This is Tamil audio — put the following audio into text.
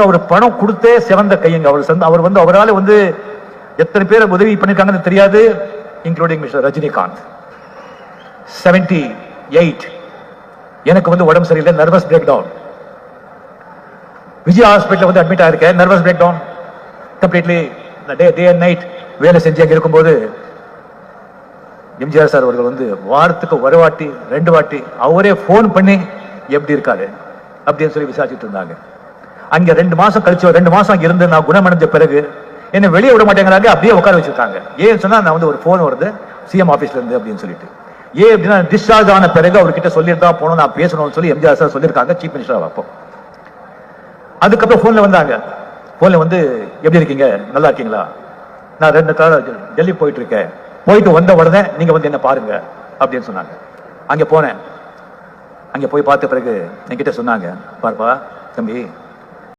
அவர் பணம் கொடுத்தே சிறந்த கையங்க. அவர் வந்து அவரால் வந்து எத்தனை பேர் உதவி பண்ணிருக்காங்கன்னு தெரியாது, இன்க்ளூடிங் மிஸ்டர் ரஜினிகாந்த். 78 எனக்கு வந்து உடம்பு சரியில்லை, nervous breakdown. Vijay hospital வந்து அட்மிட் ஆயிருக்கேன், nervous breakdown completely. Day and night வேலை செஞ்சு அங்கே இருக்கும்போது எம்ஜிஆர் சார் அவர்கள் வந்து வாரத்துக்கு ஒரு வாட்டி 2 வாட்டி அவரே போன் பண்ணி எப்படி இருக்காரு அப்படின்னு சொல்லி விசாரிச்சுட்டு இருந்தாங்க. அங்க 2 மாசம் கழிச்சு 2 மாசம் அங்க இருந்து நான் குணமடைஞ்ச பிறகு என்ன வெளியே விட மாட்டேங்கிறாங்க, அப்படியே உட்கார வச்சிருக்காங்க. ஏன்னு சொன்னா நான் வந்து ஒரு போன் வருது சிஎம் ஆபீஸ்ல இருந்து அப்படின்னு சொல்லிட்டு. ஏன் அப்படின்னா டிஸ்சார்ஜ் ஆன பிறகு அவர்கிட்ட சொல்லியிருந்தா போனோம், நான் பேசணும்னு சொல்லி எம்ஜிஆர் சார் சொல்லியிருக்காங்க, சீஃப் மினிஸ்டர். அப்போ அதுக்கப்புறம் போன்ல வந்தாங்க. போன்ல வந்து எப்படி இருக்கீங்க, நல்லா இருக்கீங்களா, நான் 2 நாள் டெல்லி போயிட்டு இருக்கேன், போயிட்டு வந்த உடனே நீங்க வந்து என்ன பாருங்க அப்படின்னு சொன்னாங்க. அங்க போனேன். அங்க போய் பார்த்த பிறகு என்கிட்ட சொன்னாங்க, பார்ப்பா தம்பி,